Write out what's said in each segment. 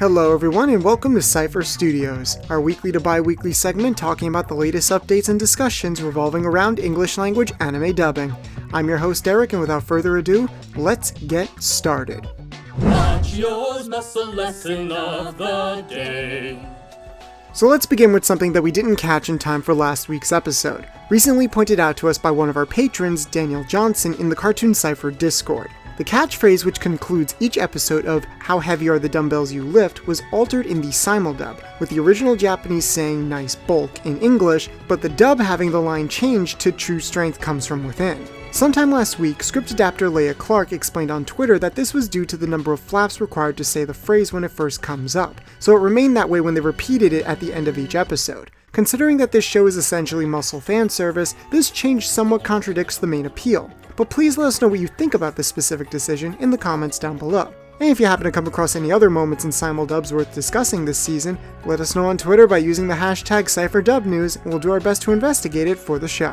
Hello everyone and welcome to Cypher Studios, our weekly to bi-weekly segment talking about the latest updates and discussions revolving around English language anime dubbing. I'm your host Eric, and without further ado, let's get started. Watch yours must a lesson of the day. So let's begin with something that we didn't catch in time for last week's episode, recently pointed out to us by one of our patrons, Daniel Johnson, in the Cartoon Cypher Discord. The catchphrase which concludes each episode of "How heavy are the dumbbells you lift" was altered in the simuldub, with the original Japanese saying "nice bulk" in English, but the dub having the line changed to "true strength comes from within." Sometime last week, script adapter Leia Clark explained on Twitter that this was due to the number of flaps required to say the phrase when it first comes up, so it remained that way when they repeated it at the end of each episode. Considering that this show is essentially muscle fan service, this change somewhat contradicts the main appeal. But please let us know what you think about this specific decision in the comments down below. And if you happen to come across any other moments in simuldubs worth discussing this season, let us know on Twitter by using the hashtag CypherDubNews, and we'll do our best to investigate it for the show.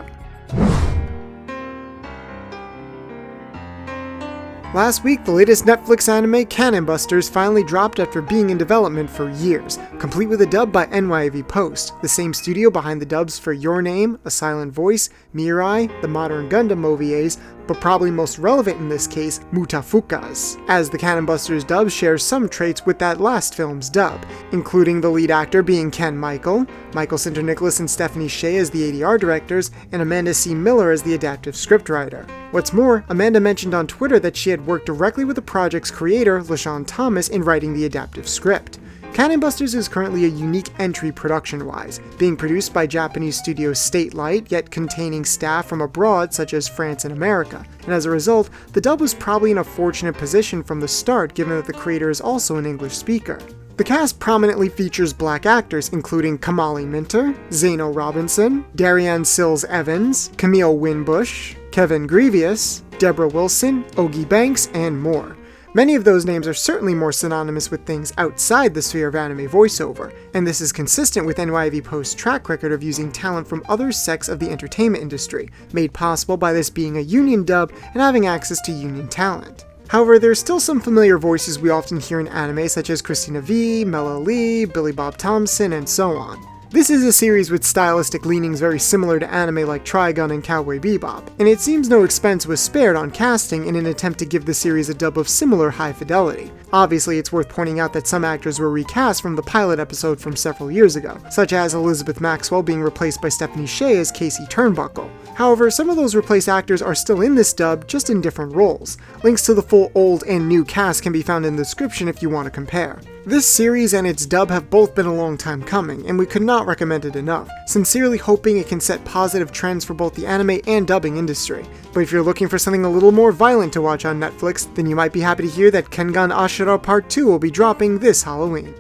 Last week, the latest Netflix anime, Cannon Busters, finally dropped after being in development for years, complete with a dub by NYAV Post, the same studio behind the dubs for Your Name, A Silent Voice, Mirai, the Modern Gundam OVAs, but probably most relevant in this case, Mutafukas, as the Cannon Busters dub shares some traits with that last film's dub, including the lead actor being Ken Michael Sinter-Nicholas and Stephanie Shea as the ADR directors, and Amanda C. Miller as the adaptive scriptwriter. What's more, Amanda mentioned on Twitter that she had worked directly with the project's creator, LaShawn Thomas, in writing the adaptive script. Cannon Busters is currently a unique entry production-wise, being produced by Japanese studio State Light, yet containing staff from abroad such as France and America, and as a result, the dub was probably in a fortunate position from the start given that the creator is also an English speaker. The cast prominently features black actors including Kamali Minter, Zeno Robinson, Darianne Sills-Evans, Camille Winbush, Kevin Grievous, Deborah Wilson, Ogie Banks, and more. Many of those names are certainly more synonymous with things outside the sphere of anime voiceover, and this is consistent with NYAV Post's track record of using talent from other sects of the entertainment industry, made possible by this being a union dub and having access to union talent. However, there are still some familiar voices we often hear in anime such as Christina V, Mela Lee, Billy Bob Thompson, and so on. This is a series with stylistic leanings very similar to anime like Trigun and Cowboy Bebop, and it seems no expense was spared on casting in an attempt to give the series a dub of similar high fidelity. Obviously, it's worth pointing out that some actors were recast from the pilot episode from several years ago, such as Elizabeth Maxwell being replaced by Stephanie Shea as Casey Turnbuckle. However, some of those replaced actors are still in this dub, just in different roles. Links to the full old and new cast can be found in the description if you want to compare. This series and its dub have both been a long time coming, and we could not recommend it enough, sincerely hoping it can set positive trends for both the anime and dubbing industry. But if you're looking for something a little more violent to watch on Netflix, then you might be happy to hear that Kengan Ashura Part 2 will be dropping this Halloween.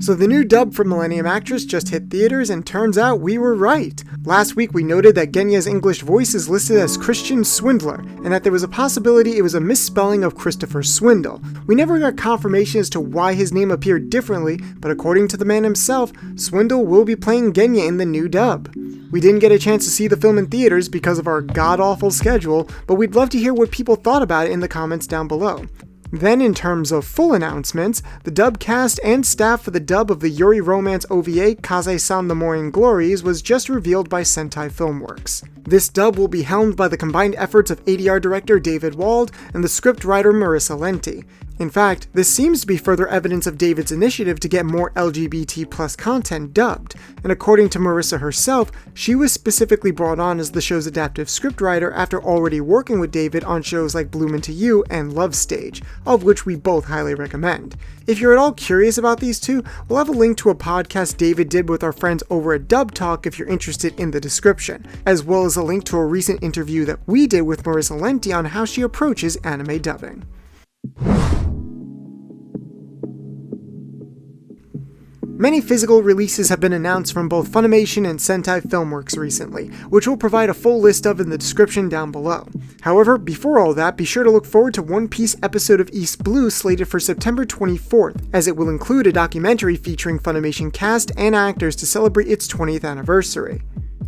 So the new dub for Millennium Actress just hit theaters, and turns out we were right. Last week we noted that Genya's English voice is listed as Christian Swindler, and that there was a possibility it was a misspelling of Christopher Swindle. We never got confirmation as to why his name appeared differently, but according to the man himself, Swindle will be playing Genya in the new dub. We didn't get a chance to see the film in theaters because of our god-awful schedule, but we'd love to hear what people thought about it in the comments down below. Then in terms of full announcements, the dub cast and staff for the dub of the Yuri romance OVA Kaze-san the Morning Glories was just revealed by Sentai Filmworks. This dub will be helmed by the combined efforts of ADR director David Wald and the scriptwriter Marissa Lenti. In fact, this seems to be further evidence of David's initiative to get more LGBT+ content dubbed, and according to Marissa herself, she was specifically brought on as the show's adaptive scriptwriter after already working with David on shows like Bloom Into You and Love Stage, of which we both highly recommend. If you're at all curious about these two, we'll have a link to a podcast David did with our friends over at Dub Talk if you're interested in the description, as well as a link to a recent interview that we did with Marissa Lenti on how she approaches anime dubbing. Many physical releases have been announced from both Funimation and Sentai Filmworks recently, which we'll provide a full list of in the description down below. However, before all that, be sure to look forward to One Piece episode of East Blue slated for September 24th, as it will include a documentary featuring Funimation cast and actors to celebrate its 20th anniversary.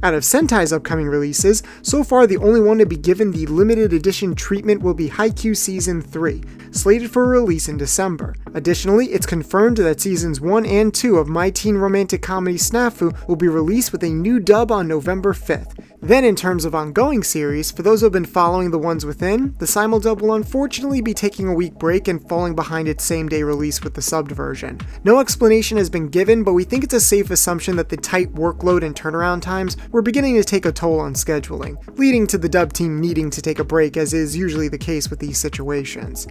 Out of Sentai's upcoming releases, so far the only one to be given the limited edition treatment will be Haikyuu Season 3, slated for release in December. Additionally, it's confirmed that Seasons 1 and 2 of My Teen Romantic Comedy Snafu will be released with a new dub on November 5th. Then in terms of ongoing series, for those who have been following the ones within, the simuldub will unfortunately be taking a week break and falling behind its same-day release with the subbed version. No explanation has been given, but we think it's a safe assumption that the tight workload and turnaround times were beginning to take a toll on scheduling, leading to the dub team needing to take a break, as is usually the case with these situations.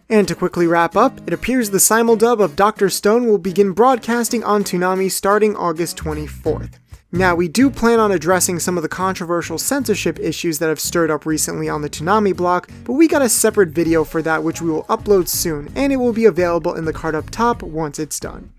And to quickly wrap up, it appears the simuldub of Dr. Stone will begin broadcasting on Toonami starting August 24th. Now, we do plan on addressing some of the controversial censorship issues that have stirred up recently on the Toonami block, but we got a separate video for that which we will upload soon, and it will be available in the card up top once it's done.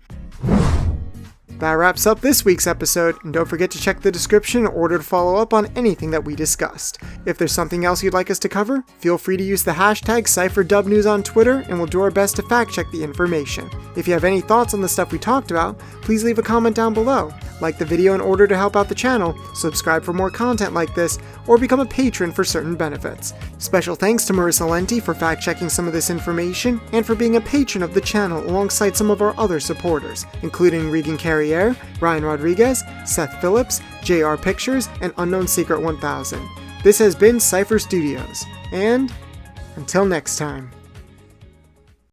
That wraps up this week's episode, and don't forget to check the description in order to follow up on anything that we discussed. If there's something else you'd like us to cover, feel free to use the hashtag CypherDubNews on Twitter, and we'll do our best to fact check the information. If you have any thoughts on the stuff we talked about, please leave a comment down below. Like the video in order to help out the channel, subscribe for more content like this, or become a patron for certain benefits. Special thanks to Marissa Lenti for fact-checking some of this information, and for being a patron of the channel alongside some of our other supporters, including Regan Carriere, Ryan Rodriguez, Seth Phillips, JR Pictures, and Unknown Secret 1000. This has been Cypher Studios, and until next time.